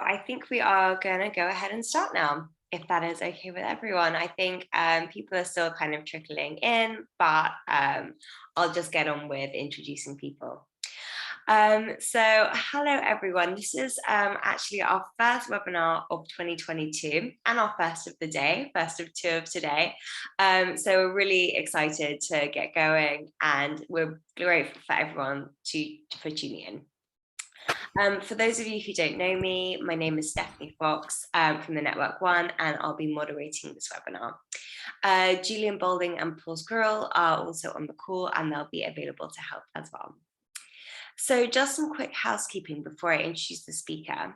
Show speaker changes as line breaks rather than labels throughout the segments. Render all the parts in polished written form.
I think we are going to go ahead and start now, if that is okay with everyone. I think people are still kind of trickling in, but I'll just get on with introducing people. So hello everyone, this is actually our first webinar of 2022 and our first of the day, first of two of today. So we're really excited to get going and we're grateful for everyone for tuning in. For those of you who don't know me, my name is Stephanie Fox from the Network One, and I'll be moderating this webinar. Julian Boulding and Paul Squirrel are also on the call, and they'll be available to help as well. So just some quick housekeeping before I introduce the speaker.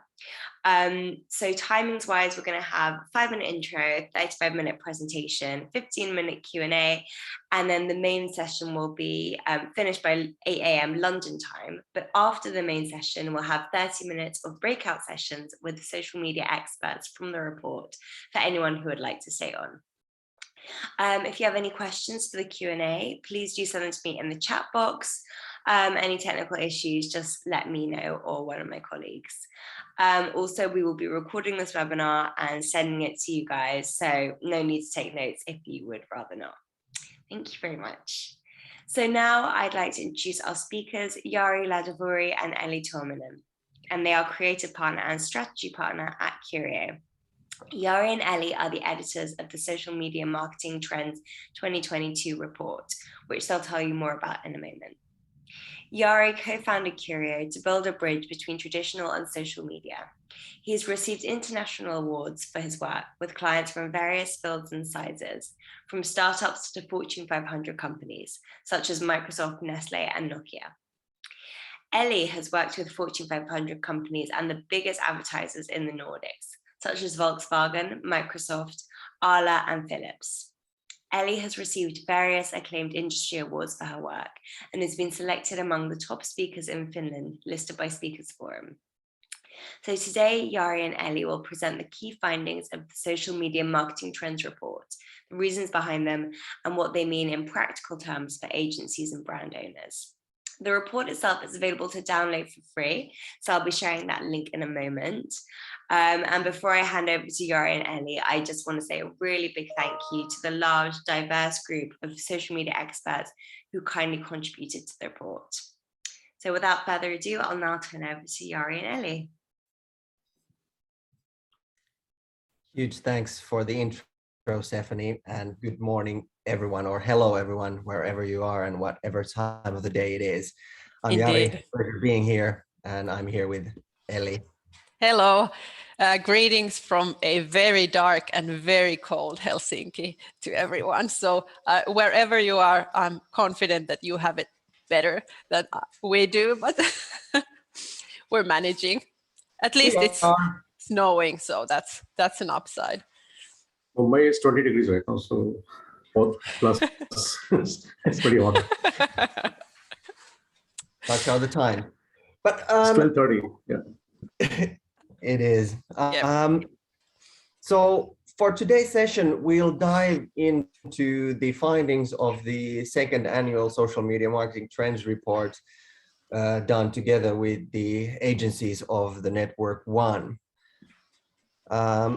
So timings wise, we're going to have 5-minute intro, 35-minute presentation, 15-minute Q&A, and then the main session will be finished by 8 a.m. London time. But after the main session, we'll have 30 minutes of breakout sessions with social media experts from the report for anyone who would like to stay on. If you have any questions for the Q&A, please do send them to me in the chat box. Any technical issues, just let me know or one of my colleagues. Also, we will be recording this webinar and sending it to you guys, so no need to take notes if you would rather not. Thank you very much. So now I'd like to introduce our speakers, Jari Ladavuri and Ellie Tuominen, and they are creative partner and strategy partner at Curio. Jari and Ellie are the editors of the Social Media Marketing Trends 2022 report, which they'll tell you more about in a moment. Jari co-founded Curio to build a bridge between traditional and social media. He's received international awards for his work with clients from various fields and sizes, from startups to Fortune 500 companies, such as Microsoft, Nestle, and Nokia. Ellie has worked with Fortune 500 companies and the biggest advertisers in the Nordics, such as Volkswagen, Microsoft, Arla, and Philips. Ellie has received various acclaimed industry awards for her work and has been selected among the top speakers in Finland, listed by Speakers Forum. So today, Jari and Ellie will present the key findings of the Social Media Marketing Trends report, the reasons behind them, and what they mean in practical terms for agencies and brand owners. The report itself is available to download for free, so I'll be sharing that link in a moment. And before I hand over to Jari and Ellie, I just want to say a really big thank you to the large, diverse group of social media experts who kindly contributed to the report. So without further ado, I'll now turn over to Jari and Ellie.
Huge thanks for the intro, Stephanie, and good morning, everyone, or hello, everyone, wherever you are and whatever time of the day it is. I'm Jari, pleasure being here, and I'm here with Ellie.
Hello, greetings from a very dark and very cold Helsinki to everyone. So wherever you are, I'm confident that you have it better than we do, but we're managing. At least it's snowing, so that's an upside.
Mumbai is 20 degrees right now, so plus it's pretty hot.
That's all the time. But
it's 12:30, yeah.
It is.
Yep.
So for today's session, we'll dive into the findings of the second annual Social Media Marketing Trends report done together with the agencies of the Network One. A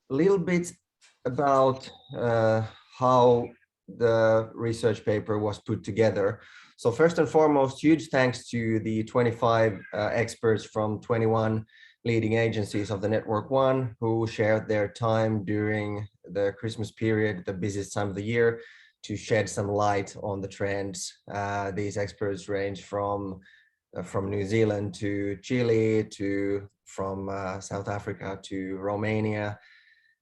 little bit about how the research paper was put together. So first and foremost, huge thanks to the 25 experts from 21 leading agencies of the Network One who shared their time during the Christmas period, the busiest time of the year, to shed some light on the trends. These experts range from New Zealand to Chile, from South Africa to Romania,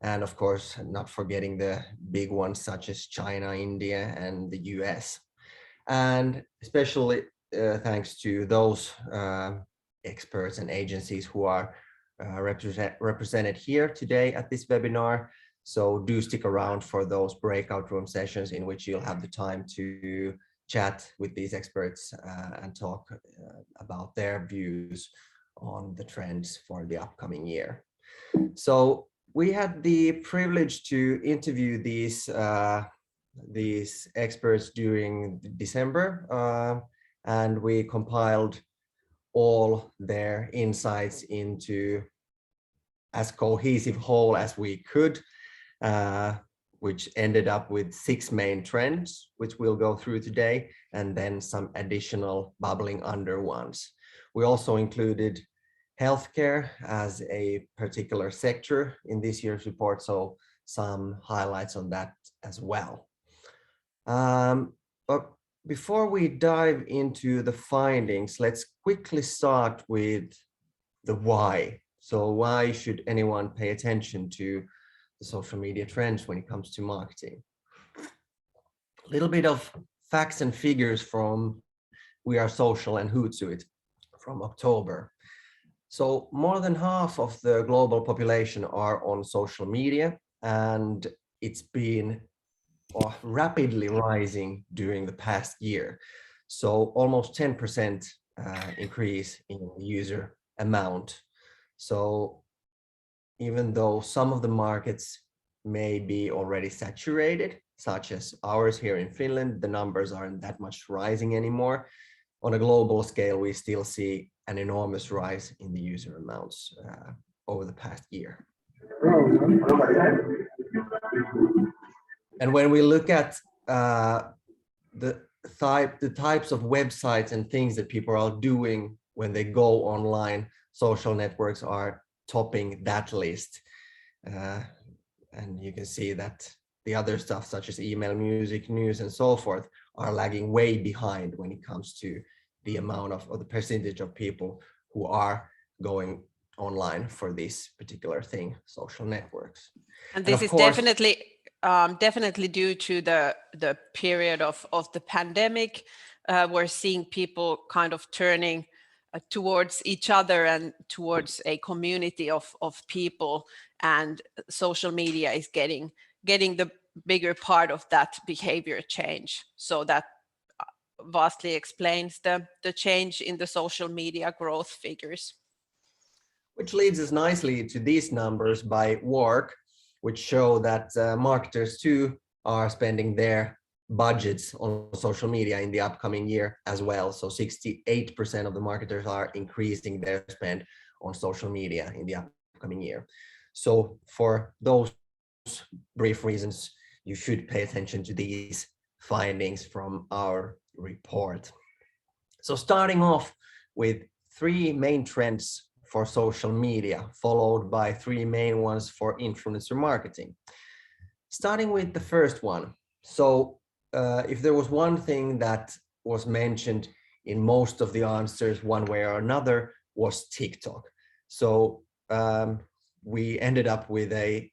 and of course, not forgetting the big ones such as China, India, and the US. And especially thanks to those experts and agencies who are represented here today at this webinar. So do stick around for those breakout room sessions in which you'll have the time to chat with these experts and talk about their views on the trends for the upcoming year. So we had the privilege to interview these experts during December, and we compiled all their insights into as cohesive whole as we could, which ended up with 6 main trends, which we'll go through today, and then some additional bubbling under ones. We also included healthcare as a particular sector in this year's report, so some highlights on that as well. But before we dive into the findings, let's quickly start with the why. So why should anyone pay attention to the social media trends when it comes to marketing? A little bit of facts and figures from We Are Social and Hootsuite from October. So more than half of the global population are on social media, and it's been rapidly rising during the past year. So almost 10% increase in user amount. So even though some of the markets may be already saturated, such as ours here in Finland, the numbers aren't that much rising anymore. On a global scale, we still see an enormous rise in the user amounts over the past year. And when we look at the types of websites and things that people are doing when they go online, social networks are topping that list. And you can see that the other stuff, such as email, music, news, and so forth, are lagging way behind when it comes to the amount of, or the percentage of people who are going online for this particular thing, social networks.
And this is definitely due to the period of the pandemic. We're seeing people kind of turning towards each other and towards a community of people, and social media is getting the bigger part of that behavior change. So that vastly explains the change in the social media growth figures.
Which leads us nicely to these numbers by work, which show that marketers too are spending their budgets on social media in the upcoming year as well. So 68% of the marketers are increasing their spend on social media in the upcoming year. So for those brief reasons, you should pay attention to these findings from our report. So starting off with 3 main trends for social media, followed by 3 main ones for influencer marketing. Starting with the first one. So if there was one thing that was mentioned in most of the answers one way or another, was TikTok. So we ended up with a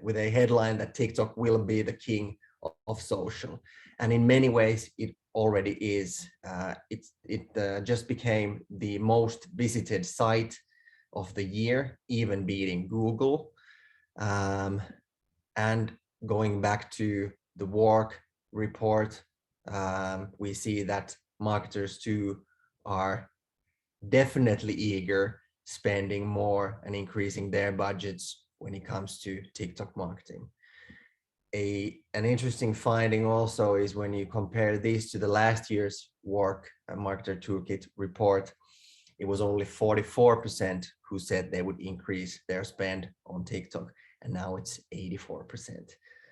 with a headline that TikTok will be the king of social. And in many ways, it already is. It just became the most visited site of the year, even beating Google. And going back to the work report, we see that marketers too are definitely eager, spending more and increasing their budgets when it comes to TikTok marketing. An interesting finding also is when you compare these to the last year's work marketer toolkit report, it was only 44% who said they would increase their spend on TikTok, and now it's 84%.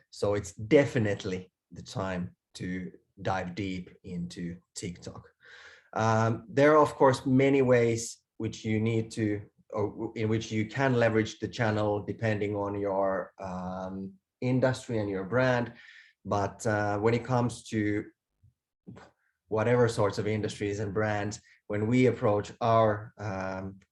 So it's definitely the time to dive deep into TikTok. There are of course many ways which you need to, or in which you can leverage the channel depending on your industry and your brand. But when it comes to whatever sorts of industries and brands, when we approach our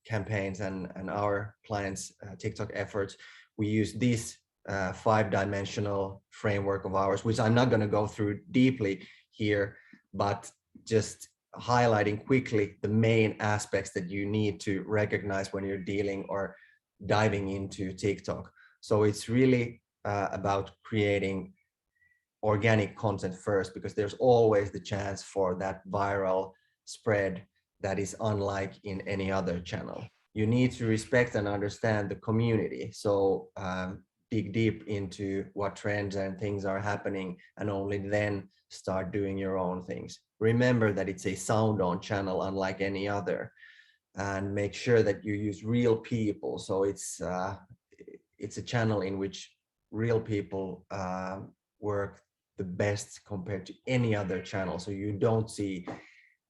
campaigns and our clients' TikTok efforts, we use this 5-dimensional framework of ours, which I'm not going to go through deeply here, but just highlighting quickly the main aspects that you need to recognize when you're dealing or diving into TikTok. So it's really about creating organic content first, because there's always the chance for that viral spread that is unlike in any other channel. You need to respect and understand the community. So dig deep into what trends and things are happening, and only then start doing your own things. Remember that it's a sound on channel unlike any other. and make sure that you use real people. So it's a channel in which real people work the best compared to any other channel. So you don't see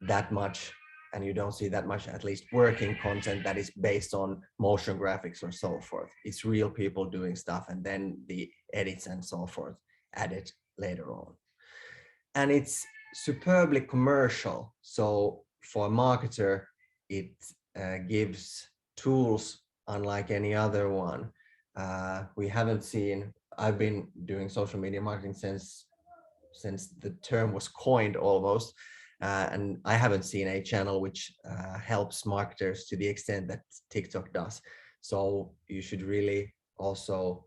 that much, and you don't see that much, at least working content that is based on motion graphics or so forth. It's real people doing stuff, and then the edits and so forth added later on. And it's superbly commercial. So for a marketer, it gives tools unlike any other one. We haven't seen, I've been doing social media marketing since the term was coined almost, and I haven't seen a channel which helps marketers to the extent that TikTok does. So you should really also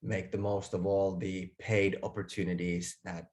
make the most of all the paid opportunities that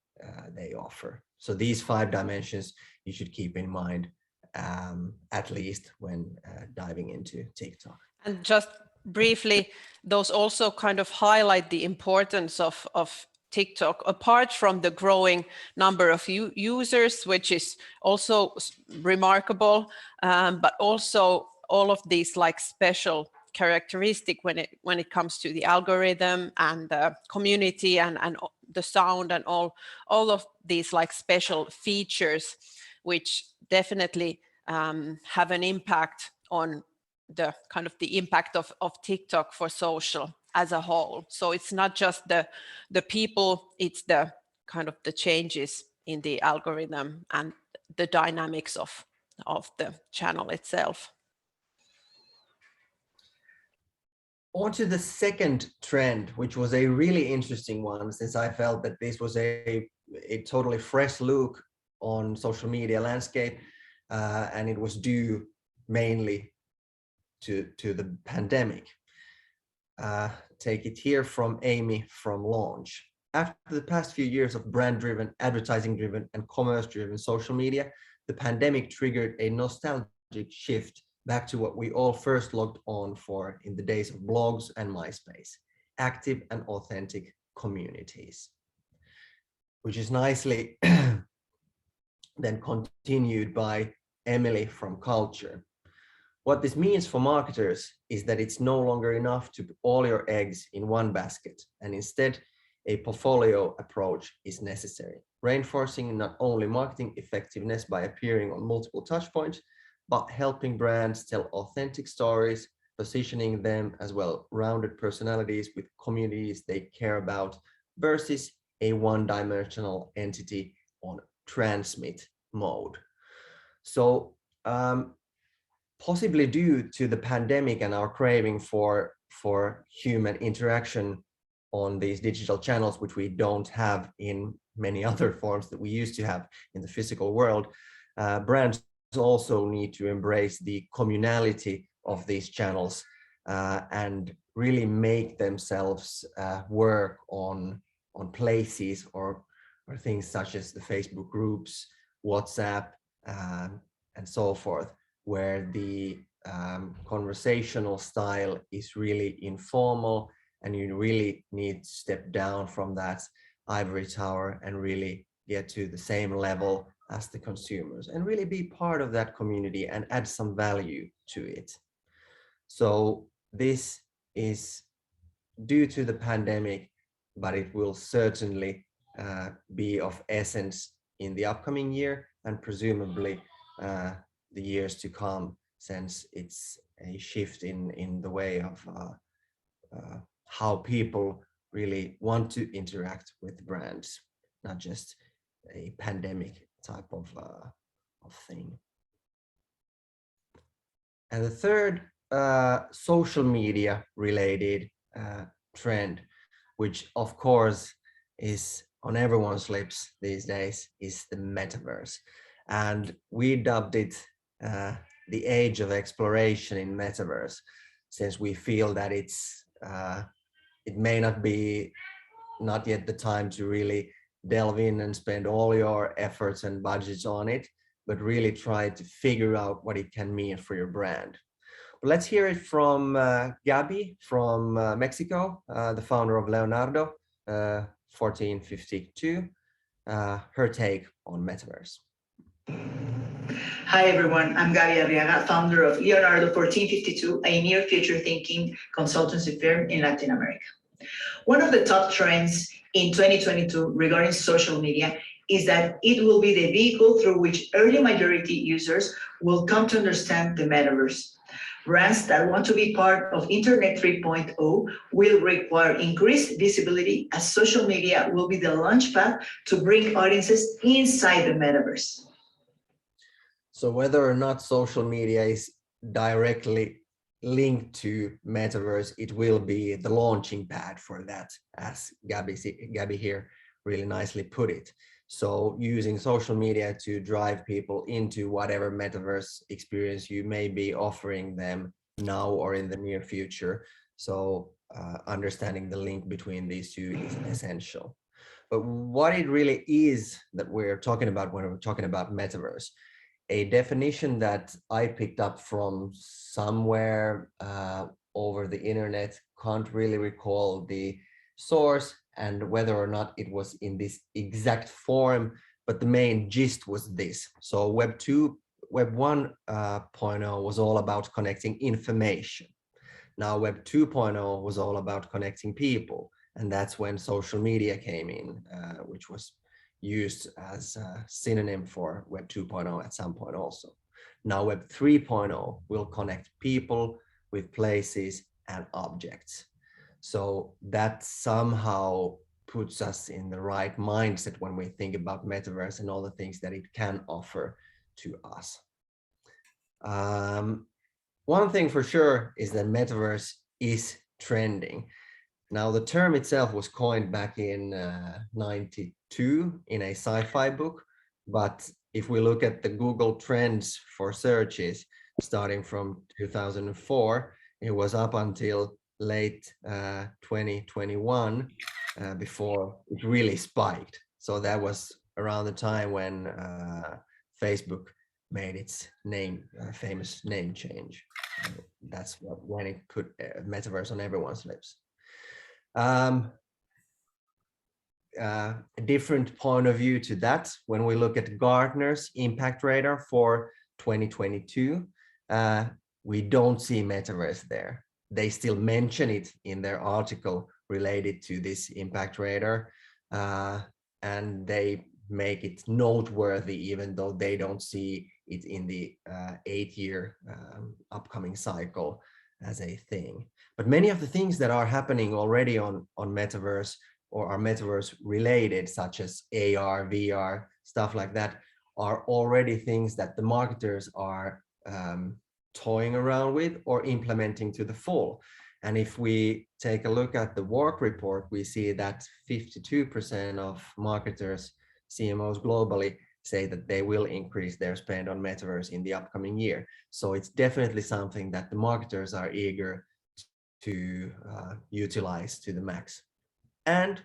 they offer. So these 5 dimensions you should keep in mind, at least when diving into TikTok.
And just briefly, those also kind of highlight the importance of TikTok, apart from the growing number of users, which is also remarkable, but also all of these like special characteristic when it comes to the algorithm and the community and the sound and all of these like special features, which definitely have an impact on the kind of the impact of TikTok for social as a whole. So it's not just the people, it's the kind of the changes in the algorithm and the dynamics of the channel itself.
On to the second trend, which was a really interesting one, since I felt that this was a totally fresh look on social media landscape, and it was due mainly to the pandemic. Take it here from Amy from Launch. After the past few years of brand-driven, advertising-driven, and commerce-driven social media, the pandemic triggered a nostalgic shift back to what we all first logged on for in the days of blogs and MySpace: active and authentic communities, which is nicely then continued by Emily from Culture. What this means for marketers is that it's no longer enough to put all your eggs in one basket, and instead a portfolio approach is necessary, reinforcing not only marketing effectiveness by appearing on multiple touchpoints, but helping brands tell authentic stories, positioning them as well-rounded personalities with communities they care about, versus a one-dimensional entity on transmit mode. So possibly due to the pandemic and our craving for human interaction on these digital channels, which we don't have in many other forms that we used to have in the physical world, brands also need to embrace the communality of these channels and really make themselves work on places or things such as the Facebook groups, WhatsApp, and so forth, where the conversational style is really informal, and you really need to step down from that ivory tower and really get to the same level as the consumers and really be part of that community and add some value to it. So this is due to the pandemic, but it will certainly be of essence in the upcoming year and presumably the years to come, since it's a shift in the way of how people really want to interact with brands, not just a pandemic type of thing. And the third social media related trend, which of course is on everyone's lips these days, is the metaverse. And we dubbed it the age of exploration in metaverse, since we feel that it may not be yet the time to really delve in and spend all your efforts and budgets on it, but really try to figure out what it can mean for your brand. But let's hear it from Gabby from Mexico, the founder of Leonardo 1452, her take on metaverse.
Hi everyone, I'm Gaby Arriaga, founder of Leonardo 1452, a near future thinking consultancy firm in Latin America. One of the top trends in 2022 regarding social media is that it will be the vehicle through which early majority users will come to understand the metaverse. Brands that want to be part of Internet 3.0 will require increased visibility, as social media will be the launchpad to bring audiences inside the metaverse.
So whether or not social media is directly linked to metaverse, it will be the launching pad for that, as Gabi here really nicely put it. So using social media to drive people into whatever metaverse experience you may be offering them now or in the near future. So understanding the link between these two is essential. But what it really is that we're talking about when we're talking about metaverse, a definition that I picked up from somewhere over the internet, can't really recall the source and whether or not it was in this exact form, but the main gist was this. So Web 1.0 was all about connecting information. Now Web 2.0 was all about connecting people. And that's when social media came in, which was used as a synonym for Web 2.0 at some point also. Now Web 3.0 will connect people with places and objects. So that somehow puts us in the right mindset when we think about metaverse and all the things that it can offer to us. One thing for sure is that metaverse is trending. Now, the term itself was coined back in 92 in a sci-fi book, but if we look at the Google trends for searches starting from 2004, it was up until late 2021 before it really spiked. So that was around the time when Facebook made its name, famous name change. That's when it put metaverse on everyone's lips. A different point of view to that, when we look at Gartner's impact radar for 2022, we don't see metaverse there. They still mention it in their article related to this impact radar, and they make it noteworthy, even though they don't see it in the 8-year upcoming cycle as a thing. But many of the things that are happening already on metaverse or are metaverse related, such as AR, VR, stuff like that, are already things that the marketers are toying around with or implementing to the full. And if we take a look at the work report, we see that 52% of marketers, CMOs globally, say that they will increase their spend on metaverse in the upcoming year. So it's definitely something that the marketers are eager to utilize to the max. And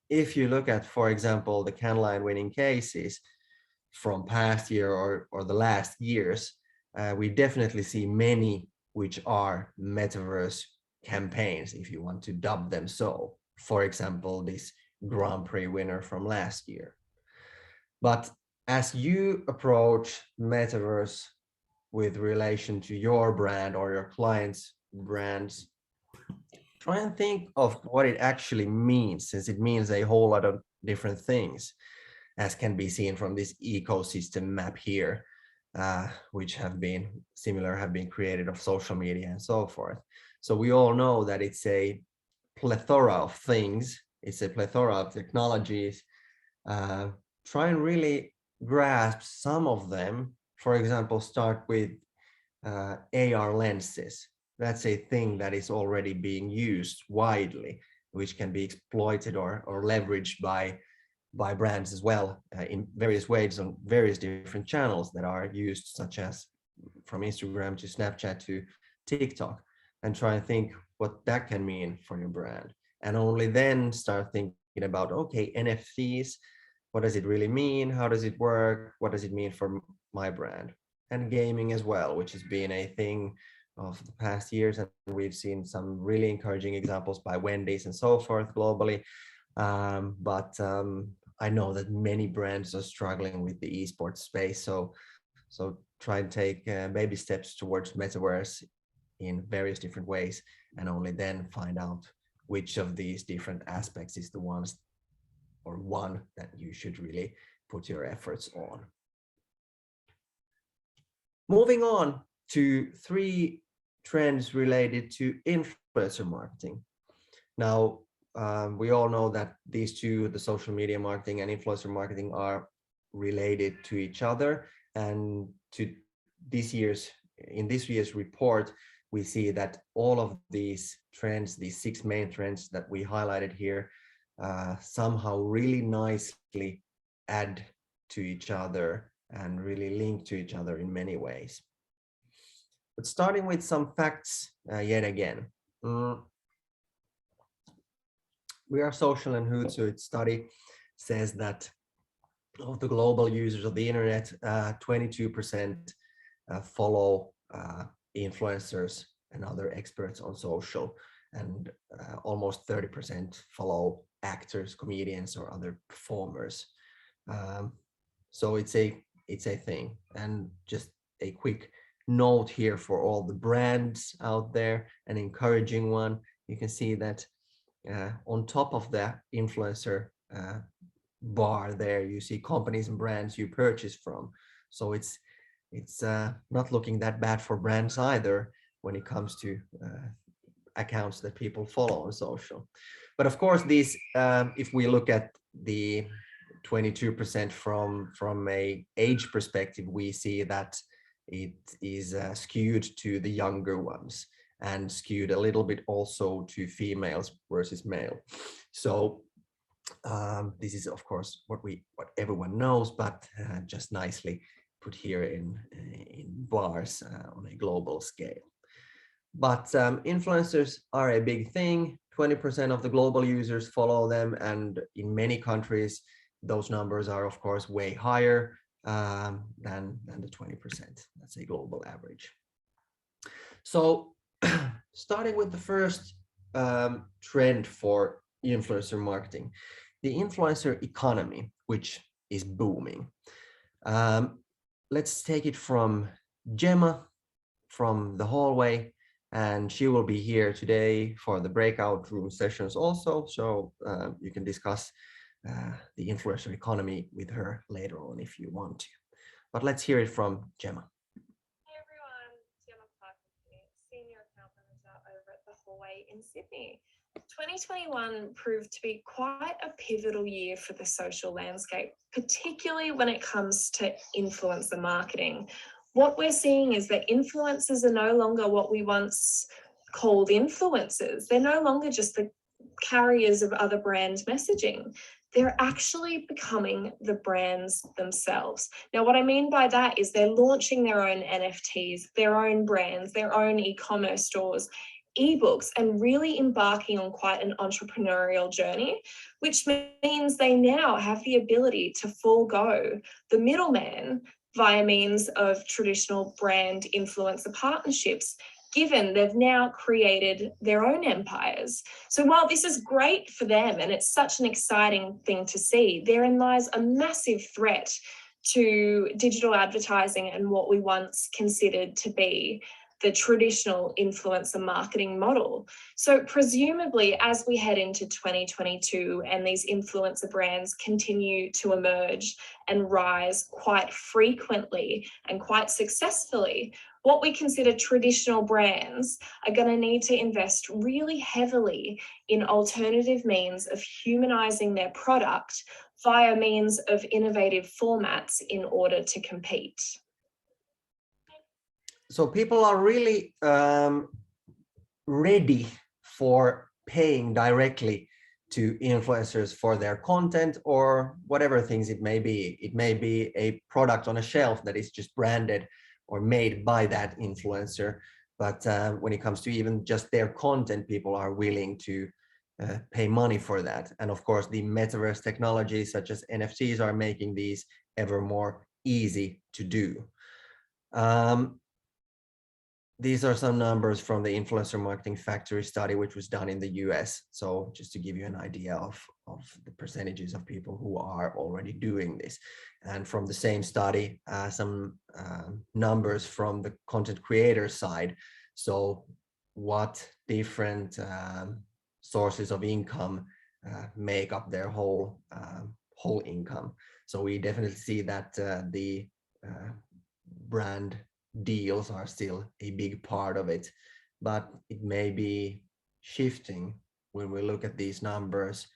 if you look at, for example, the Cannes Lion winning cases from past year or the last years, we definitely see many which are metaverse campaigns, if you want to dub them so. For example, this Grand Prix winner from last year. But as you approach metaverse with relation to your brand or your clients' brands, try and think of what it actually means, since it means a whole lot of different things, as can be seen from this ecosystem map here, which have been created of social media and so forth. So we all know that it's a plethora of things, it's a plethora of technologies. Try and really grasp some of them. For example, start with AR lenses. That's a thing that is already being used widely, which can be exploited or leveraged by brands as well in various ways on various different channels that are used, such as from Instagram to Snapchat to TikTok, and try and think what that can mean for your brand. And only then start thinking about, okay, NFTs, what does it really mean? How does it work? What does it mean for my brand? And gaming as well, which has been a thing of the past years. And we've seen some really encouraging examples by Wendy's and so forth globally. But I know that many brands are struggling with the esports space. So So try and take baby steps towards Metaverse in various different ways, and only then find out which of these different aspects is the ones or one that you should really put your efforts on. Moving on to 3 trends related to influencer marketing. Now, we all know that these two, the social media marketing and influencer marketing, are related to each other. And in this year's report, we see that all of these trends, these 6 main trends that we highlighted here, somehow really nicely add to each other and really link to each other in many ways. But starting with some facts yet again. We Are Social and Hootsuite study says that of the global users of the internet, 22% follow influencers and other experts on social, and almost 30% follow actors, comedians, or other performers. So it's a thing. And just a quick note here for all the brands out there, an encouraging one. You can see that on top of the influencer bar there, you see companies and brands you purchase from. So it's not looking that bad for brands either when it comes to accounts that people follow on social. But of course, these if we look at the 22% from a age perspective, we see that it is skewed to the younger ones, and skewed a little bit also to females versus male. So this is of course what everyone knows, but just nicely put here in bars on a global scale. But influencers are a big thing. 20% of the global users follow them, and in many countries those numbers are of course way higher than the 20%. That's a global average. So starting with the first trend for influencer marketing, the influencer economy, which is booming. Let's take it from Gemma from the hallway, and she will be here today for the breakout room sessions also, so you can discuss the influencer economy with her later on if you want to. But let's hear it from Gemma.
Hey everyone, Gemma Parker here, Senior Account Manager over at the Hallway in Sydney. 2021 proved to be quite a pivotal year for the social landscape, particularly when it comes to influencer marketing. What we're seeing is that influencers are no longer what we once called influencers. They're no longer just the carriers of other brands' messaging. They're actually becoming the brands themselves. Now, what I mean by that is they're launching their own NFTs, their own brands, their own e-commerce stores, ebooks, and really embarking on quite an entrepreneurial journey, which means they now have the ability to forego the middleman via means of traditional brand influencer partnerships, given they've now created their own empires. So while this is great for them and it's such an exciting thing to see, therein lies a massive threat to digital advertising and what we once considered to be the traditional influencer marketing model. So presumably, as we head into 2022 and these influencer brands continue to emerge and rise quite frequently and quite successfully, what we consider traditional brands are going to need to invest really heavily in alternative means of humanizing their product via means of innovative formats in order to compete.
So people are really ready for paying directly to influencers for their content or whatever things it may be. It may be a product on a shelf that is just branded or made by that influencer. But when it comes to even just their content, people are willing to pay money for that. And of course, the metaverse technologies such as NFTs are making these ever more easy to do. these are some numbers from the Influencer Marketing Factory study, which was done in the US. So just to give you an idea of the percentages of people who are already doing this. And from the same study, some numbers from the content creator side. So what different sources of income make up their whole income. So we definitely see that the brand deals are still a big part of it, but it may be shifting when we look at these numbers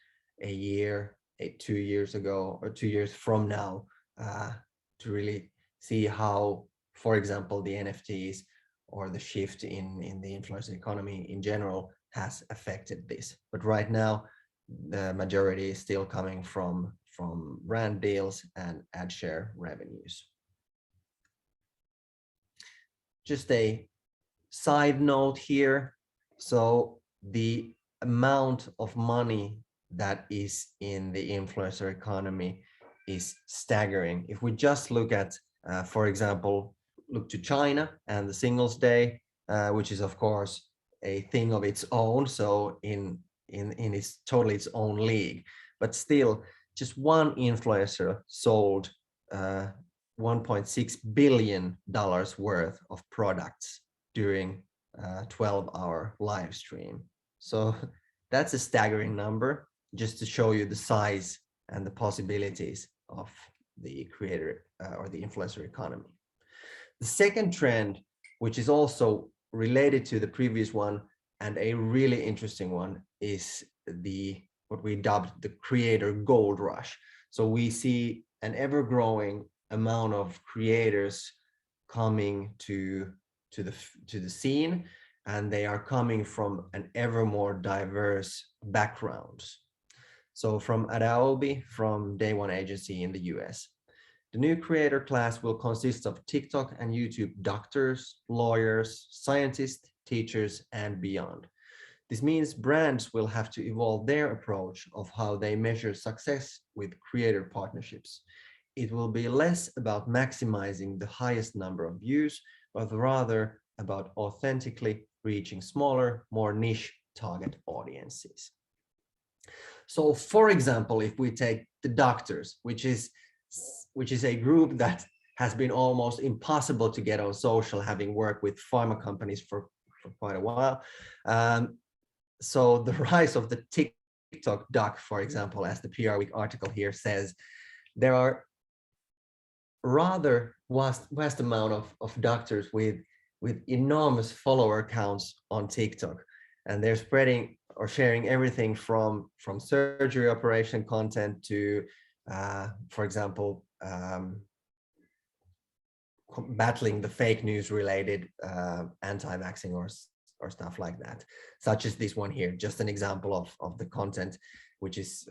a year, 2 years ago, or 2 years from now, to really see how, for example, the NFTs or the shift in the influencer economy in general has affected this. But right now, the majority is still coming from brand deals and ad share revenues. Just a side note here. So the amount of money that is in the influencer economy is staggering. If we just look at, for example, look to China and the Singles Day, which is of course a thing of its own. So in its totally its own league, but still just one influencer sold $1.6 billion worth of products during a 12-hour live stream. So that's a staggering number, just to show you the size and the possibilities of the creator or the influencer economy. The second trend, which is also related to the previous one and a really interesting one, is what we dubbed the creator gold rush. So we see an ever-growing amount of creators coming to the scene, and they are coming from an ever more diverse backgrounds. So from Adobe, from Day One Agency in the US, the new creator class will consist of TikTok and YouTube doctors, lawyers, scientists, teachers, and beyond. This means brands will have to evolve their approach of how they measure success with creator partnerships. It will be less about maximizing the highest number of views, but rather about authentically reaching smaller, more niche target audiences. So for example, if we take the doctors, which is a group that has been almost impossible to get on social, having worked with pharma companies for quite a while. So the rise of the TikTok doc, for example, as the PR Week article here says, there are rather vast amount of doctors with enormous follower counts on TikTok, and they're spreading or sharing everything from surgery operation content to, for example, battling the fake news related anti-vaxxing or stuff like that, such as this one here, just an example of the content, which is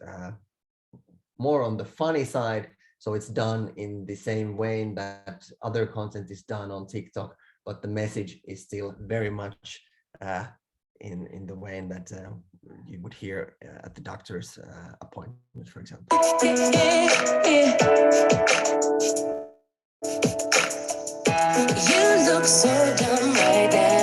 more on the funny side. So it's done in the same way that other content is done on TikTok, but the message is still very much in the way that you would hear at the doctor's appointment, for example. You look so dumb right now.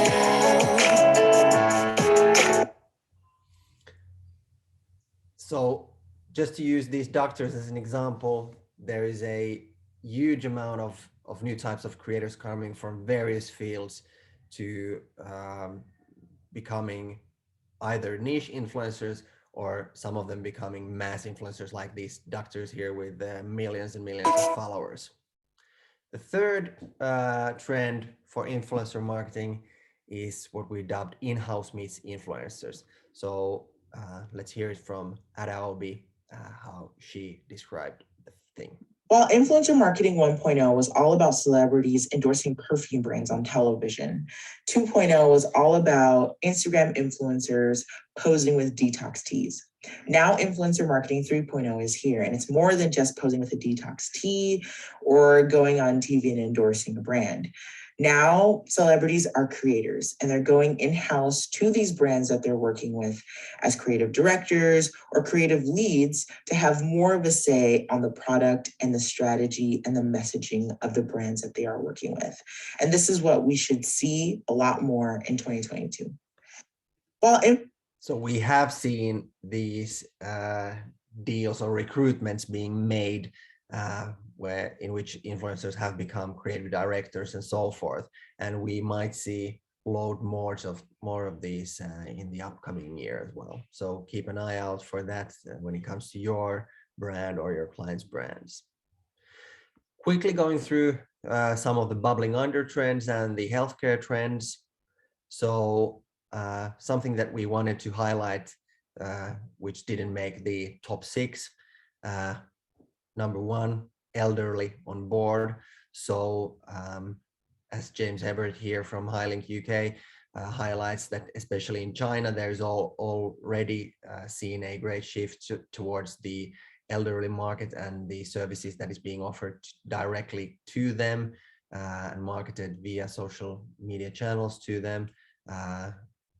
So just to use these doctors as an example, there is a huge amount of new types of creators coming from various fields to becoming either niche influencers or some of them becoming mass influencers like these doctors here with millions and millions of followers. The third trend for influencer marketing is what we dubbed in-house meets influencers. So let's hear it from Adobe, how she described the thing.
While influencer marketing 1.0 was all about celebrities endorsing perfume brands on television, 2.0 was all about Instagram influencers posing with detox teas. Now influencer marketing 3.0 is here, and it's more than just posing with a detox tea or going on TV and endorsing a brand. Now, celebrities are creators and they're going in-house to these brands that they're working with as creative directors or creative leads to have more of a say on the product and the strategy and the messaging of the brands that they are working with. And this is what we should see a lot more in 2022.
So we have seen these deals or recruitments being made in which influencers have become creative directors and so forth, and we might see load more of these in the upcoming year as well. So keep an eye out for that when it comes to your brand or your client's brands. Quickly going through some of the bubbling under trends and the healthcare trends. So something that we wanted to highlight, which didn't make the top 6. Number 1, elderly on board. So as James Ebert here from Highlink UK highlights, that especially in China, there's already seen a great shift towards the elderly market and the services that is being offered directly to them and marketed via social media channels to them.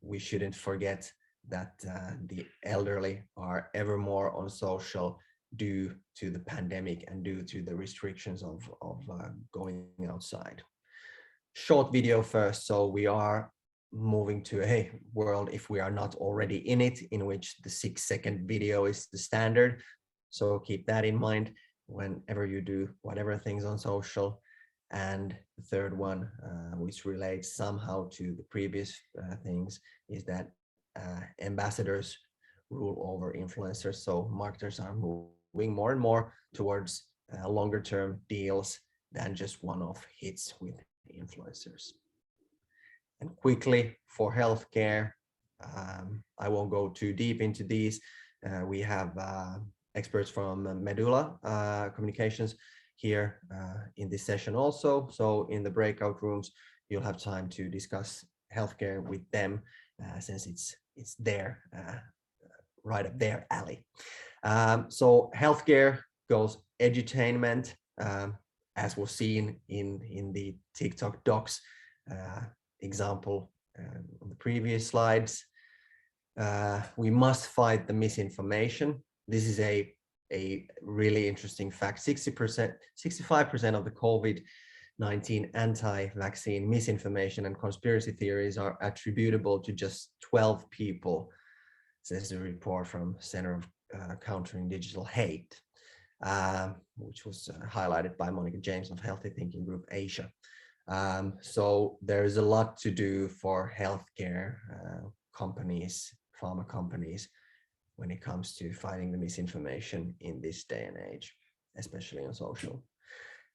We shouldn't forget that the elderly are ever more on social due to the pandemic and due to the restrictions of going outside. Short video first. So we are moving to a world, if we are not already in it, in which the 6-second video is the standard. So keep that in mind whenever you do whatever things on social. And the third one, which relates somehow to the previous things, is that ambassadors rule over influencers. So marketers are moving more and more towards longer term deals than just one-off hits with influencers. And quickly for healthcare, I won't go too deep into these. We have experts from Medulla Communications here in this session also. So in the breakout rooms, you'll have time to discuss healthcare with them since it's there, right up their alley. So healthcare goes edutainment, as was seen in the TikTok docs example on the previous slides. We must fight the misinformation. This is a really interesting fact. 65% of the COVID-19 anti-vaccine misinformation and conspiracy theories are attributable to just 12 people, says the report from Center of Countering Digital Hate, which was highlighted by Monica James of Healthy Thinking Group Asia. So there is a lot to do for healthcare companies, pharma companies, when it comes to fighting the misinformation in this day and age, especially on social.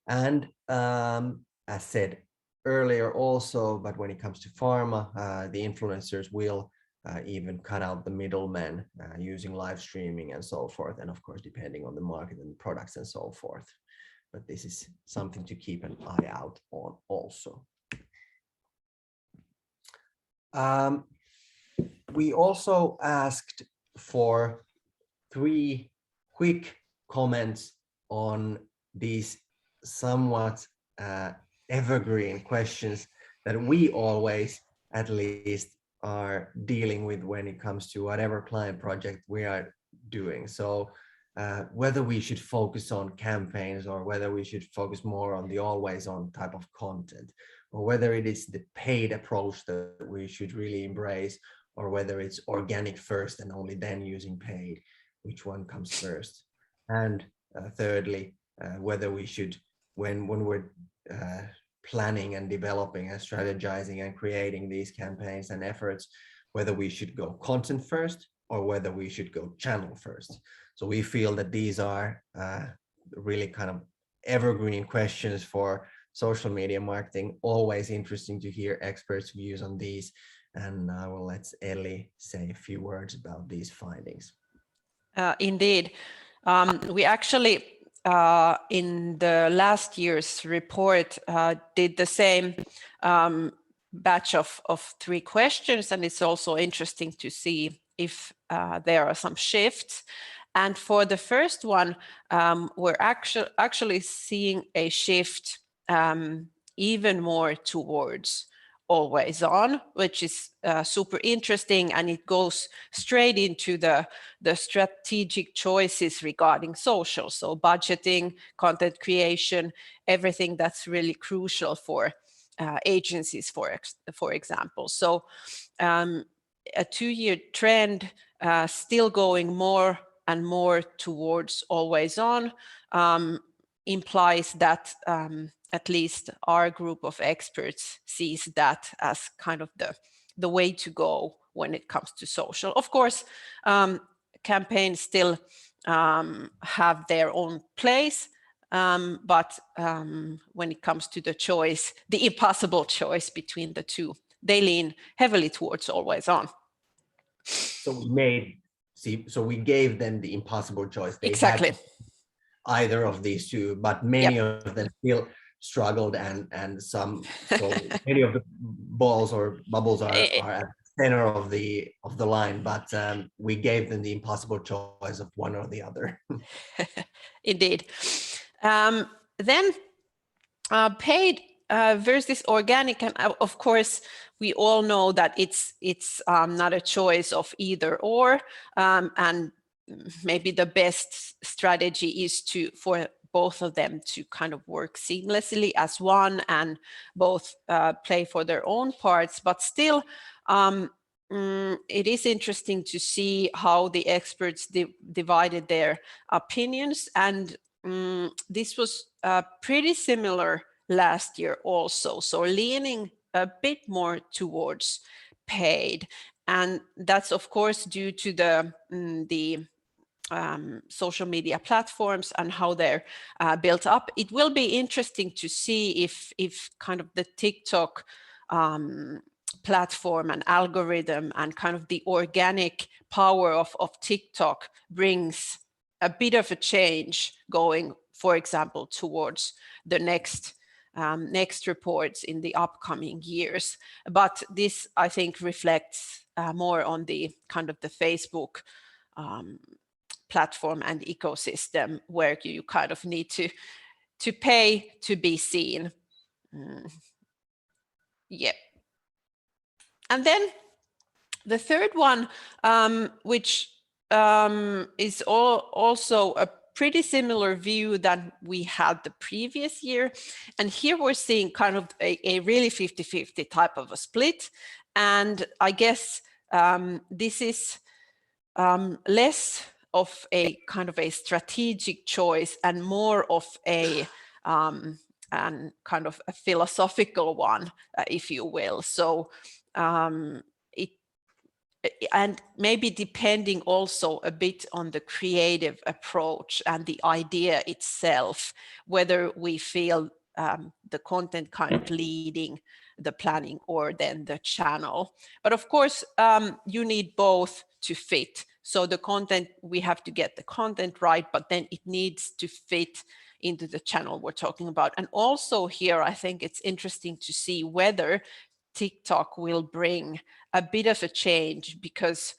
And as said earlier also, but when it comes to pharma, the influencers will even cut out the middlemen using live streaming and so forth, and of course depending on the market and the products and so forth. But this is something to keep an eye out on also. We also asked for 3 quick comments on these somewhat evergreen questions that we always, at least, are dealing with when it comes to whatever client project we are doing. So whether we should focus on campaigns or whether we should focus more on the always on type of content, or whether it is the paid approach that we should really embrace, or whether it's organic first and only then using paid, which one comes first? And thirdly, whether we should, when we're planning and developing and strategizing and creating these campaigns and efforts, whether we should go content first or whether we should go channel first. So we feel that these are really kind of evergreen questions for social media marketing. Always interesting to hear experts' views on these. And I will let Ellie say a few words about these findings.
Indeed. We actually, in the last year's report, did the same batch of 3 questions, and it's also interesting to see if there are some shifts. And for the first one, we're actually seeing a shift even more towards always on, which is super interesting, and it goes straight into the strategic choices regarding social, so budgeting, content creation, everything that's really crucial for agencies, for example. So a 2-year trend, still going more and more towards always on, implies that at least our group of experts sees that as kind of the way to go when it comes to social. Of course, campaigns still have their own place, but when it comes to the choice, the impossible choice between the two, they lean heavily towards always on.
So we gave them the impossible choice. They
Exactly.
had either of these two, but many of them still struggled, and some, so many of the balls or bubbles are at the center of the line, but we gave them the impossible choice of one or the other.
Indeed. Then paid versus organic, and of course we all know that it's not a choice of either or, and maybe the best strategy is for both of them to kind of work seamlessly as one, and both play for their own parts. But still, it is interesting to see how the experts divided their opinions, and this was pretty similar last year also, so leaning a bit more towards paid, and that's of course due to the social media platforms and how they're built up. It will be interesting to see if kind of the TikTok platform and algorithm and kind of the organic power of TikTok brings a bit of a change going, for example, towards the next reports in the upcoming years. But this, I think, reflects more on the kind of the Facebook platform and ecosystem, where you kind of need to pay to be seen. Yeah. And then the third one, which is also a pretty similar view than we had the previous year. And here we're seeing kind of a really 50-50 type of a split. And I guess this is less of a kind of a strategic choice and more of a and kind of a philosophical one, if you will. So and maybe depending also a bit on the creative approach and the idea itself, whether we feel the content kind of leading the planning or then the channel. But of course, you need both to fit. So the content, we have to get the content right, but then it needs to fit into the channel we're talking about. And also here, I think it's interesting to see whether TikTok will bring a bit of a change, because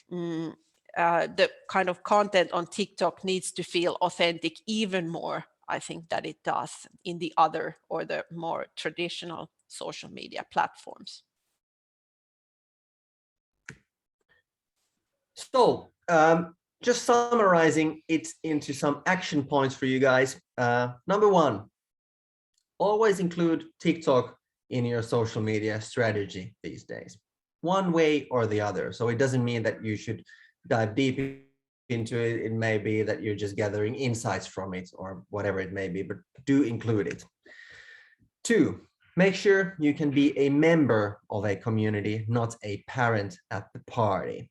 the kind of content on TikTok needs to feel authentic even more, I think, that it does in the other or the more traditional social media platforms.
So just summarizing it into some action points for you guys. Number one, always include TikTok in your social media strategy these days, one way or the other. So it doesn't mean that you should dive deep into it. It may be that you're just gathering insights from it or whatever it may be, but do include it. 2, make sure you can be a member of a community, not a parent at the party.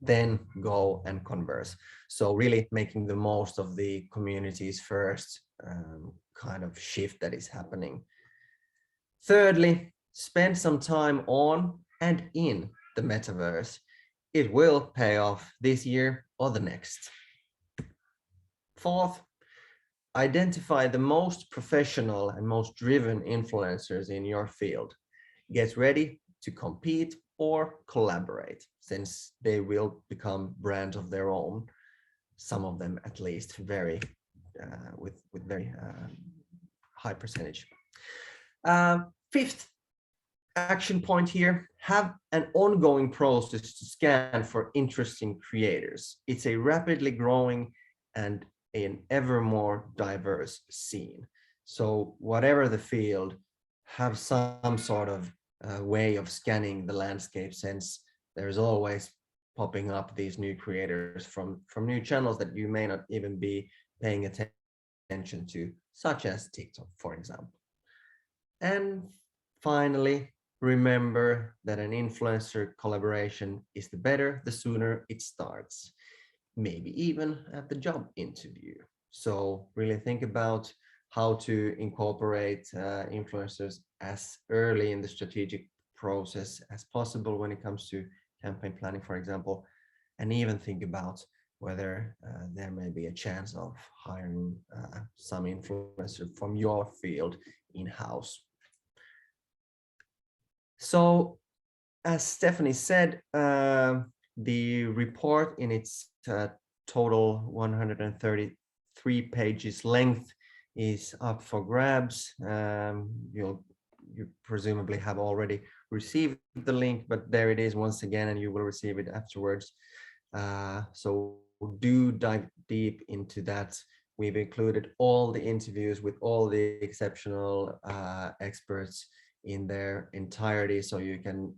Then go and converse. So really making the most of the community's first kind of shift that is happening. Thirdly, spend some time on and in the metaverse. It will pay off this year or the next. 4th, identify the most professional and most driven influencers in your field. Get ready to compete or collaborate, since they will become brands of their own. Some of them, at least, very with very high percentage. Fifth action point here, have an ongoing process to scan for interesting creators. It's a rapidly growing and an ever more diverse scene. So whatever the field, have some sort of way of scanning the landscape, since there's always popping up these new creators from new channels that you may not even be paying attention to, such as TikTok, for example. And finally, remember that an influencer collaboration is the better, the sooner it starts, maybe even at the job interview. So really think about how to incorporate influencers as early in the strategic process as possible when it comes to campaign planning, for example, and even think about whether there may be a chance of hiring some influencer from your field in-house. So, as Stephanie said, the report in its total 133 pages length is up for grabs. You presumably have already received the link, but there it is once again, and you will receive it afterwards. So do dive deep into that. We've included all the interviews with all the exceptional experts in their entirety, so you can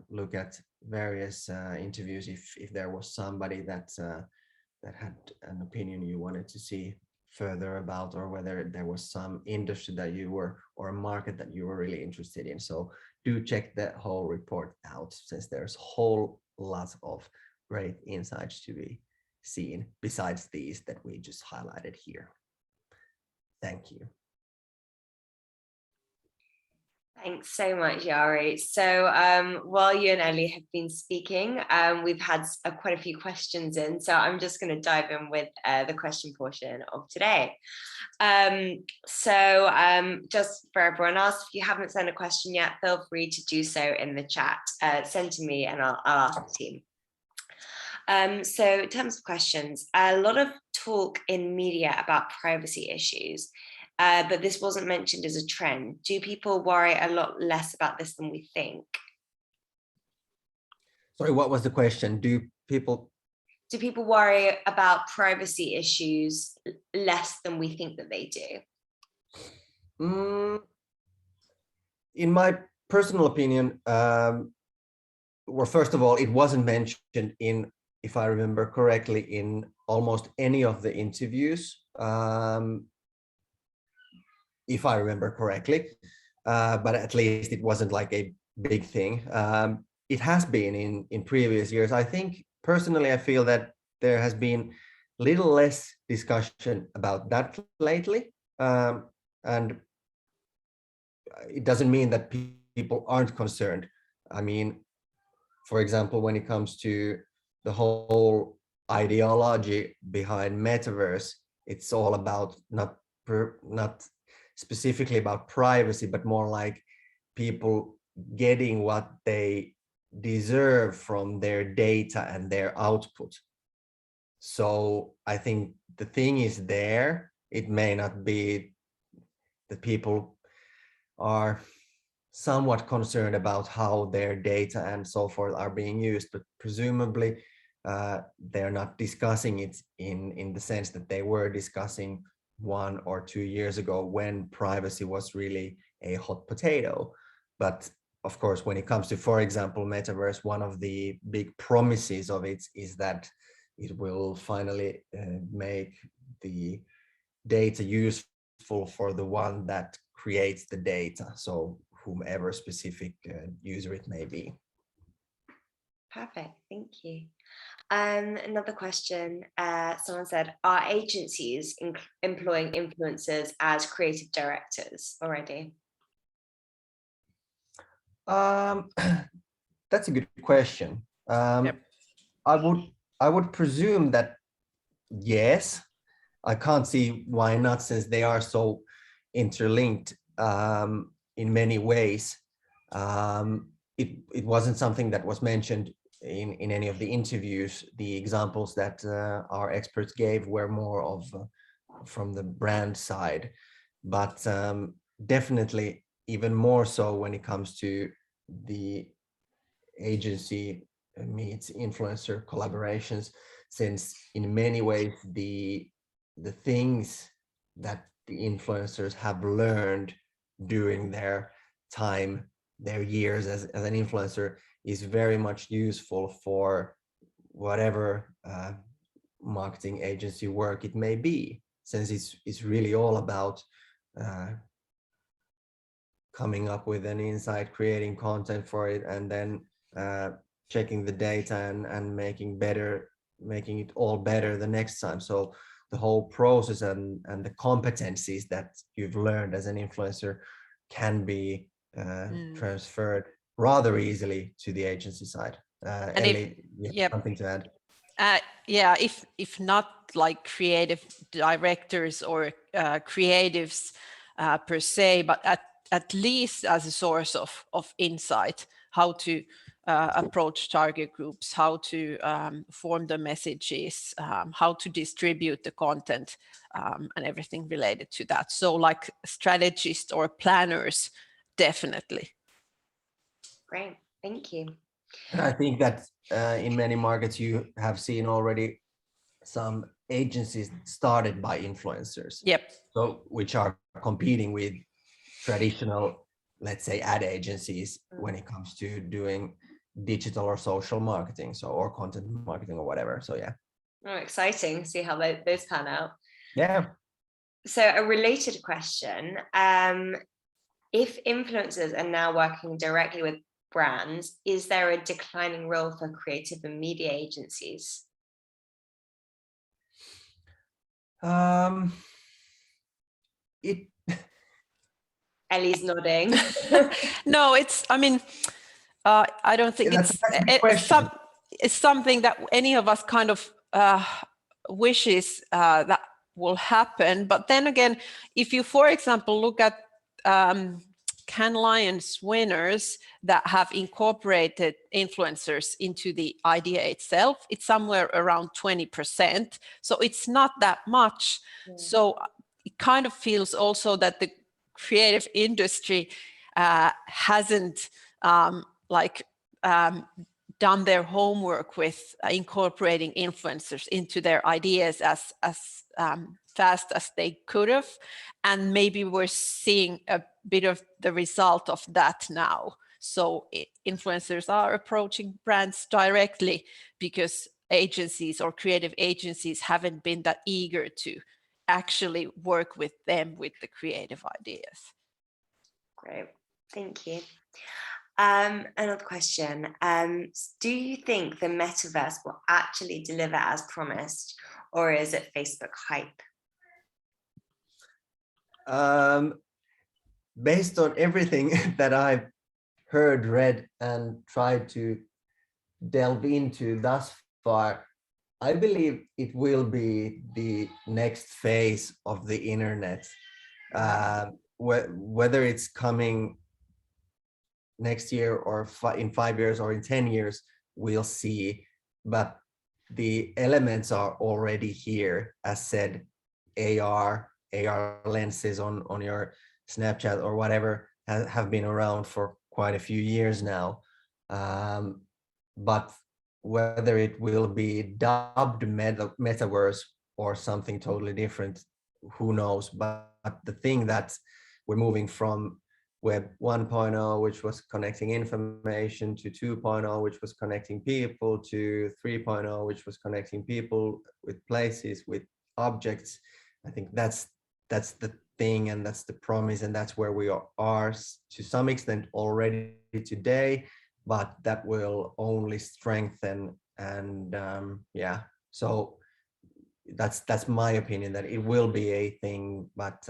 look at various interviews if there was somebody that had an opinion you wanted to see further about, or whether there was some industry that you were, or a market that you were really interested in. So do check that whole report out, since there's whole lots of great insights to be seen besides these that we just highlighted here. Thank you.
Thanks so much, Yari. So while you and Ellie have been speaking, we've had quite a few questions in. So I'm just going to dive in with the question portion of today. Just for everyone else, if you haven't sent a question yet, feel free to do so in the chat. Send to me and I'll ask the team. So in terms of questions, a lot of talk in media about privacy issues. But this wasn't mentioned as a trend. Do people worry a lot less about this than we think?
Sorry, what was the question? Do people
worry about privacy issues less than we think that they do?
In my personal opinion, well, first of all, it wasn't mentioned in, if I remember correctly, in almost any of the interviews. If I remember correctly, but at least it wasn't like a big thing. It has been in previous years. I think personally, I feel that there has been little less discussion about that lately. And it doesn't mean that people aren't concerned. I mean, for example, when it comes to the whole ideology behind Metaverse, it's all about not specifically about privacy, but more like people getting what they deserve from their data and their output. So I think the thing is there. It may not be that people are somewhat concerned about how their data and so forth are being used, but presumably they're not discussing it in the sense that they were discussing 1 or 2 years ago, when privacy was really a hot potato. But of course, when it comes to, for example, Metaverse, one of the big promises of it is that it will finally make the data useful for the one that creates the data, so whomever specific user it may be.
Perfect, thank you. Another question, someone said, are agencies employing influencers as creative directors already?
That's a good question.
Yep.
I would presume that yes. I can't see why not, since they are so interlinked in many ways. It wasn't something that was mentioned in any of the interviews. The examples that our experts gave were more of from the brand side, but definitely even more so when it comes to the agency meets influencer collaborations, since in many ways the things that the influencers have learned during their time, their years as an influencer, is very much useful for whatever marketing agency work it may be, since it's really all about coming up with an insight, creating content for it, and then checking the data and making it all better the next time. So the whole process and the competencies that you've learned as an influencer can be transferred rather easily to the agency side.
And
Ellie, you have
yep.
something to add?
Yeah, if not like creative directors or creatives per se, but at least as a source of insight, how to approach target groups, how to form the messages, how to distribute the content, and everything related to that. So like strategists or planners, definitely.
Great, thank you.
And I think that in many markets you have seen already some agencies started by influencers.
Yep.
So which are competing with traditional, let's say, ad agencies when it comes to doing digital or social marketing, so or content marketing or whatever. So yeah.
Oh, exciting. See how those pan out.
Yeah.
So a related question, if influencers are now working directly with brands, is there a declining role for creative and media agencies?
It
Ellie's nodding.
No, I mean, I don't think it's something that any of us kind of wishes that will happen. But then again, if you, for example, look at Cannes Lions winners that have incorporated influencers into the idea itself, it's somewhere around 20%. So it's not that much. Yeah. So it kind of feels also that the creative industry hasn't done their homework with incorporating influencers into their ideas as fast as they could have, and maybe we're seeing a bit of the result of that now. So influencers are approaching brands directly because agencies or creative agencies haven't been that eager to actually work with them with the creative ideas.
Great, thank you. Another question. Do you think the metaverse will actually deliver as promised, or is it Facebook hype?
Based on everything that I've heard, read, and tried to delve into thus far, I believe it will be the next phase of the internet. Whether it's coming next year or in 5 years or in 10 years, we'll see. But the elements are already here, as said, AR lenses on your Snapchat or whatever have been around for quite a few years now. But whether it will be dubbed metaverse or something totally different, who knows? But the thing that we're moving from Web 1.0, which was connecting information, to 2.0, which was connecting people, to 3.0, which was connecting people with places, with objects. I think that's the thing, and that's the promise, and that's where we are to some extent already today, but that will only strengthen. And yeah, so that's my opinion, that it will be a thing, but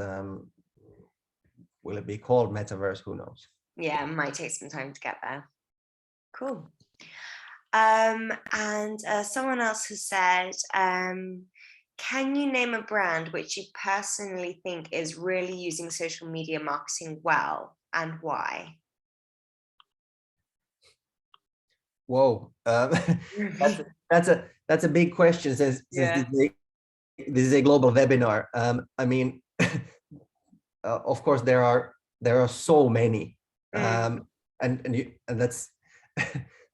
will it be called metaverse? Who knows?
Yeah, it might take some time to get there. Cool. And someone else has said, can you name a brand which you personally think is really using social media marketing well, and why?
Whoa, that's a big question, since this is a global webinar. I mean, of course there are there are so many,
Mm.
and that's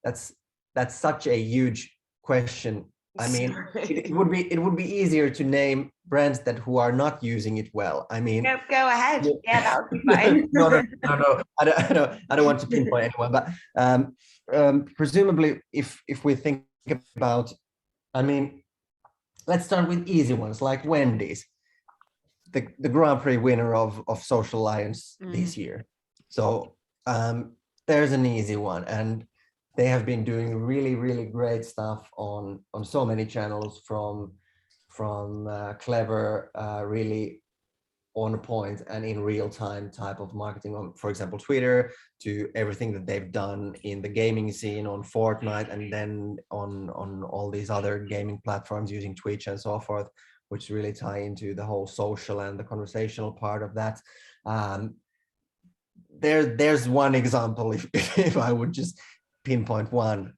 that's such a huge question. I mean, it would be easier to name brands that who are not using it well. I mean,
Go ahead. Yeah, that would be fine.
no. I don't want to pinpoint anyone, but presumably, if we think about, I mean, let's start with easy ones like Wendy's, the Grand Prix winner of Social Alliance this year. So there's an easy one, and they have been doing really, really great stuff on so many channels, from clever, really on point and in real time type of marketing on, for example, Twitter, to everything that they've done in the gaming scene on Fortnite, and then on all these other gaming platforms using Twitch and so forth, which really tie into the whole social and the conversational part of that. There's one example, if I would just pinpoint one,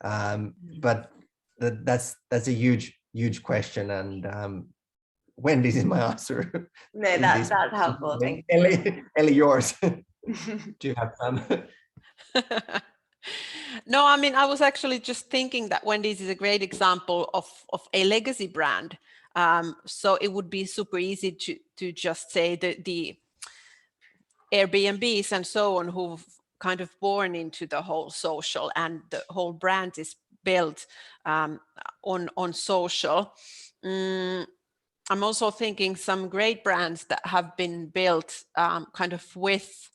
but that's a huge question, and Wendy's is my answer.
No, that's helpful. Thank
you. Ellie, yours. Do you have some?
No, I mean, I was actually just thinking that Wendy's is a great example of a legacy brand. So it would be super easy to just say the Airbnbs and so on, who've kind of born into the whole social, and the whole brand is built on social. I'm also thinking some great brands that have been built kind of with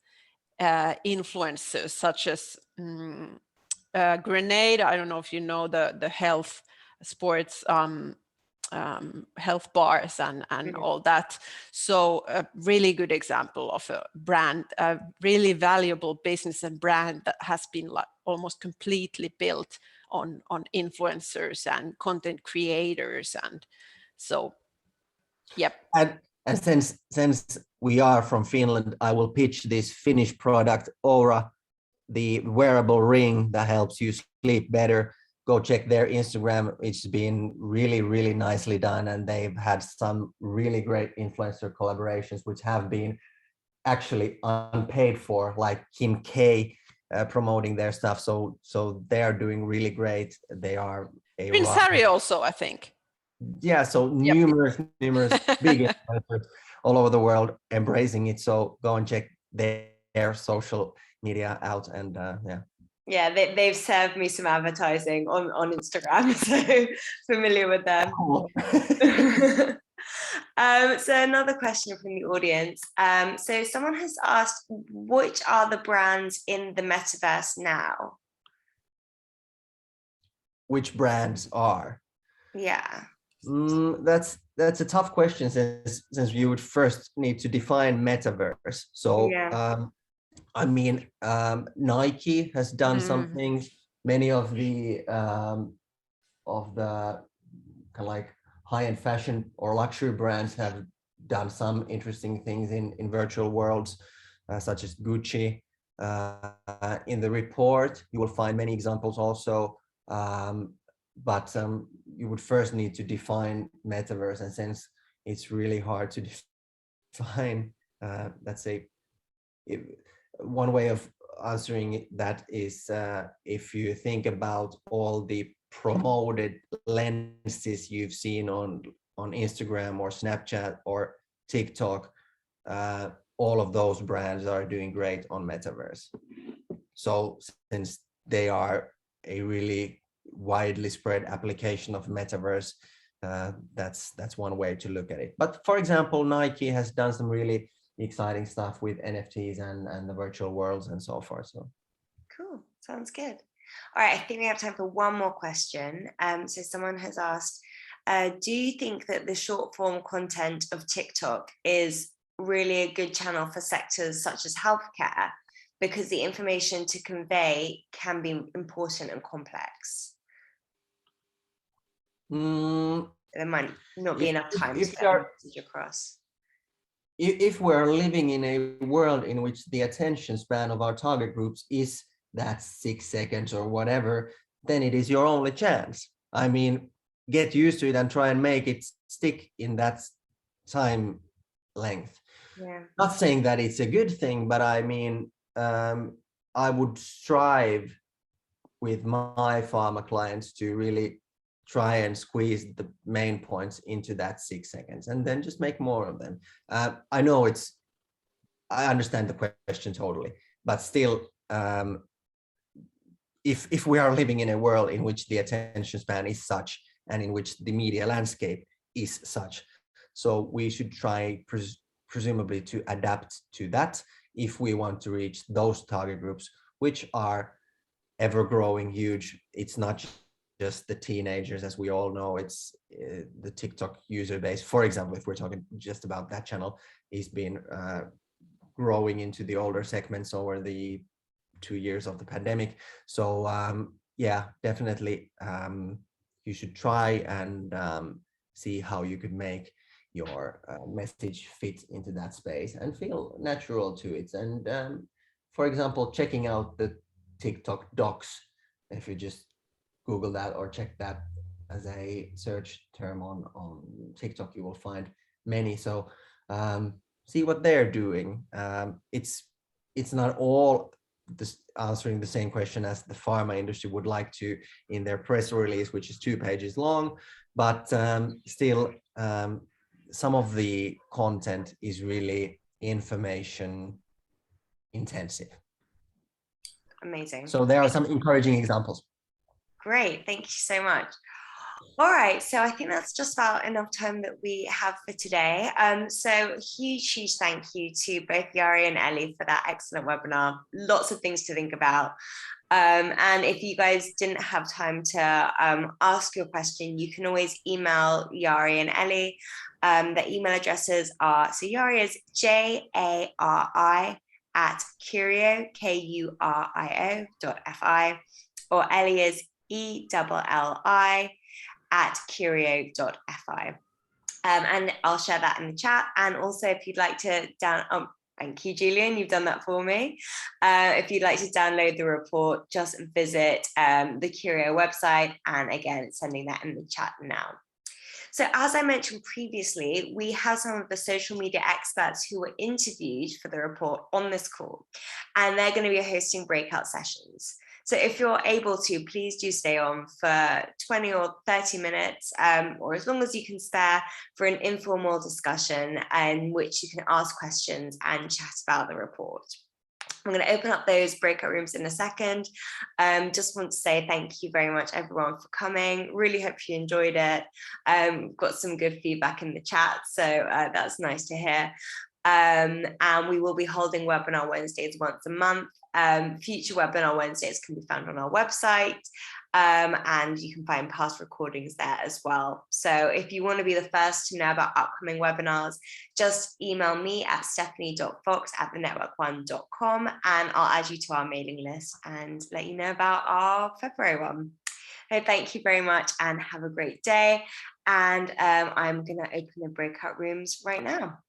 influencers, such as Grenade. I don't know if you know the health sports health bars and all that. So a really good example of a brand, a really valuable business and brand that has been like almost completely built on influencers and content creators. And so, yep.
And since we are from Finland, I will pitch this Finnish product, Aura, the wearable ring that helps you sleep better. Go check their Instagram. It's been really, really nicely done, and they've had some really great influencer collaborations, which have been actually unpaid for, like Kim K promoting their stuff. So they are doing really great. They are a
Prince Harry also, I think.
Yeah, so numerous big influencers all over the world embracing it. So go and check their social media out, and
yeah, they've served me some advertising on Instagram, so familiar with them.
Cool.
So another question from the audience. So someone has asked, which are the brands in the metaverse now?
Which brands are?
Yeah.
That's a tough question, since you would first need to define metaverse. So I mean, Nike has done some things. Many of the kind of like high-end fashion or luxury brands have done some interesting things in virtual worlds, such as Gucci. In the report, you will find many examples also, but you would first need to define metaverse, and since it's really hard to define, let's say, one way of answering that is if you think about all the promoted lenses you've seen on Instagram or Snapchat or TikTok, all of those brands are doing great on metaverse. So since they are a really widely spread application of metaverse, that's one way to look at it. But for example, Nike has done some really exciting stuff with NFTs and the virtual worlds and so forth. So
cool, sounds good. All right, I think we have time for one more question. So someone has asked, do you think that the short form content of TikTok is really a good channel for sectors such as healthcare, because the information to convey can be important and complex? There might not be enough time to get the message across.
If we're living in a world in which the attention span of our target groups is that 6 seconds or whatever, then it is your only chance. I mean, get used to it and try and make it stick in that time length.
Yeah.
Not saying that it's a good thing, but I mean, I would strive with my pharma clients to really try and squeeze the main points into that 6 seconds and then just make more of them. I know I understand the question totally, but still, if we are living in a world in which the attention span is such and in which the media landscape is such, so we should try presumably to adapt to that if we want to reach those target groups, which are ever growing huge. It's not just the teenagers, as we all know. It's the TikTok user base, for example, if we're talking just about that channel, is been growing into the older segments over the 2 years of the pandemic. So yeah, definitely you should try and see how you could make your message fit into that space and feel natural to it. And for example, checking out the TikTok docs, if you just Google that or check that as a search term on TikTok, you will find many. So see what they're doing. It's not all this answering the same question as the pharma industry would like to in their press release, which is 2 pages long, but still some of the content is really information intensive.
Amazing.
So there are some encouraging examples.
Great, thank you so much. All right, so I think that's just about enough time that we have for today. So huge thank you to both Jari and Ellie for that excellent webinar. Lots of things to think about. And if you guys didn't have time to ask your question, you can always email Jari and Ellie. The email addresses are, so Jari is jari@curio, kurio.fi, or Ellie is elli@curio.fi. And I'll share that in the chat. And also, if you'd like to thank you, Julian, you've done that for me. If you'd like to download the report, just visit the Curio website. And again, sending that in the chat now. So as I mentioned previously, we have some of the social media experts who were interviewed for the report on this call, and they're going to be hosting breakout sessions. So if you're able to, please do stay on for 20 or 30 minutes, or as long as you can spare, for an informal discussion in which you can ask questions and chat about the report. I'm going to open up those breakout rooms in a second. Just want to say thank you very much, everyone, for coming. Really hope you enjoyed it. Got some good feedback in the chat, so that's nice to hear. And we will be holding webinar Wednesdays once a month. Future webinar Wednesdays can be found on our website, and you can find past recordings there as well. So if you want to be the first to know about upcoming webinars, just email me at stephanie.fox@thenetwork1.com, and I'll add you to our mailing list and let you know about our February one. So thank you very much and have a great day. And I'm going to open the breakout rooms right now.